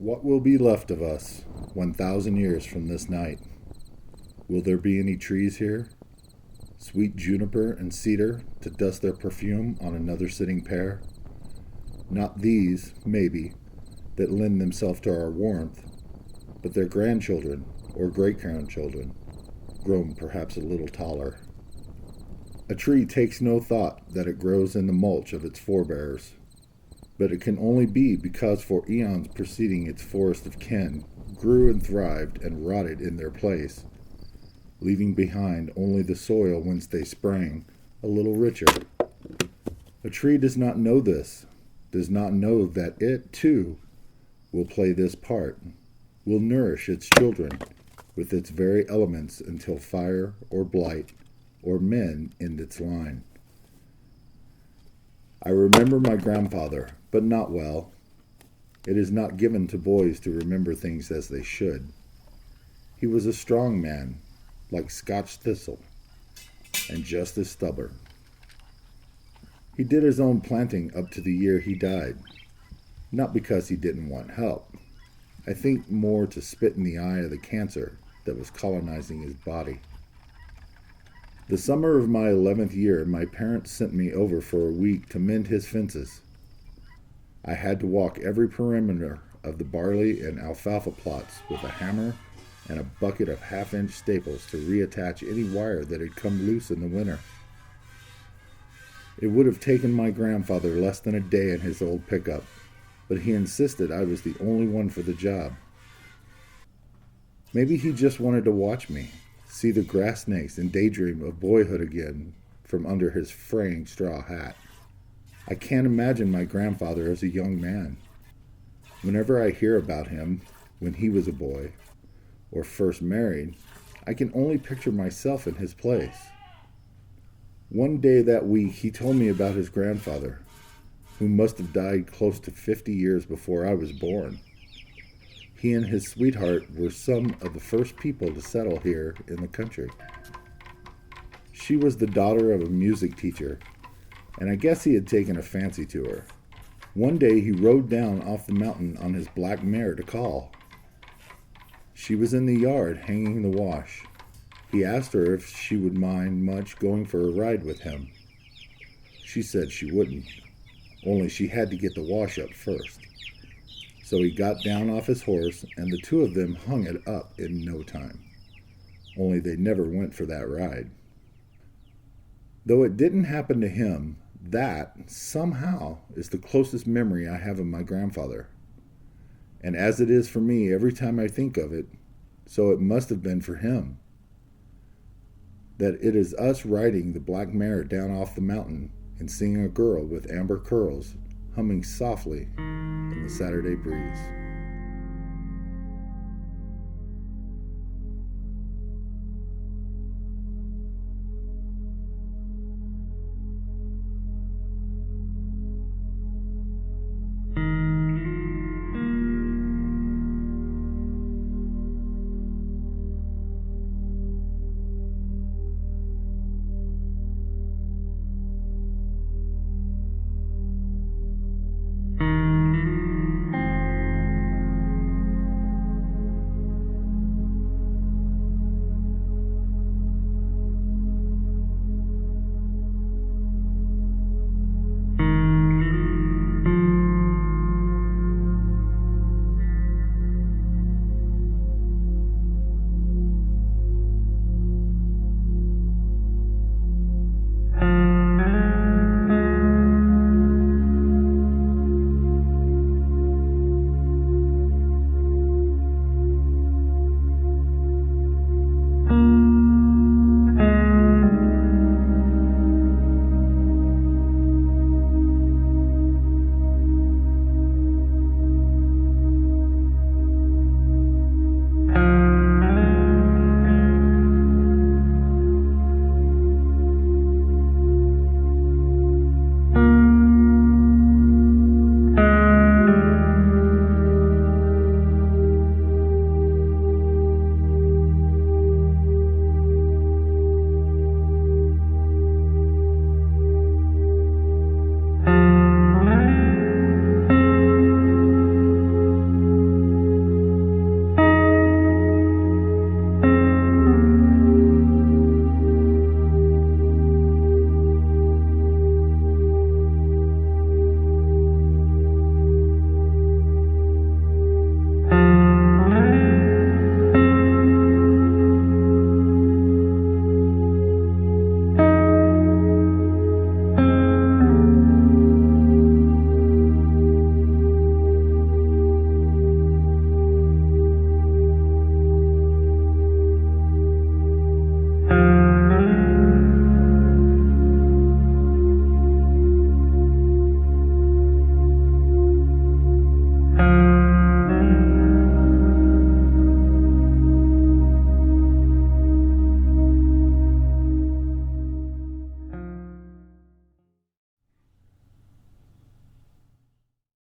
What will be left of us 1,000 years from this night? Will there be any trees here? Sweet juniper and cedar to dust their perfume on another sitting pair? Not these, maybe, that lend themselves to our warmth, but their grandchildren or great-grandchildren, grown perhaps a little taller. A tree takes no thought that it grows in the mulch of its forebears, but it can only be because for eons preceding its forest of kin grew and thrived and rotted in their place, leaving behind only the soil whence they sprang, a little richer. A tree does not know this, does not know that it, too, will play this part, will nourish its children with its very elements until fire or blight or men end its line. I remember my grandfather, but not well. It is not given to boys to remember things as they should. He was a strong man, like Scotch thistle, and just as stubborn. He did his own planting up to the year he died, not because he didn't want help. I think more to spit in the eye of the cancer that was colonizing his body. The summer of my 11th year, my parents sent me over for a week to mend his fences. I had to walk every perimeter of the barley and alfalfa plots with a hammer and a bucket of half-inch staples to reattach any wire that had come loose in the winter. It would have taken my grandfather less than a day in his old pickup, but he insisted I was the only one for the job. Maybe he just wanted to watch me, see the grass snakes, and daydream of boyhood again from under his fraying straw hat. I can't imagine my grandfather as a young man. Whenever I hear about him when he was a boy or first married, I can only picture myself in his place. One day that week, he told me about his grandfather, who must have died close to 50 years before I was born. He and his sweetheart were some of the first people to settle here in the country. She was the daughter of a music teacher, and I guess he had taken a fancy to her. One day he rode down off the mountain on his black mare to call. She was in the yard hanging the wash. He asked her if she would mind much going for a ride with him. She said she wouldn't, only she had to get the wash up first. So he got down off his horse, and the two of them hung it up in no time. Only they never went for that ride. Though it didn't happen to him, that, somehow, is the closest memory I have of my grandfather. And as it is for me every time I think of it, so it must have been for him. That it is us riding the black mare down off the mountain and seeing a girl with amber curls humming softly in the Saturday breeze.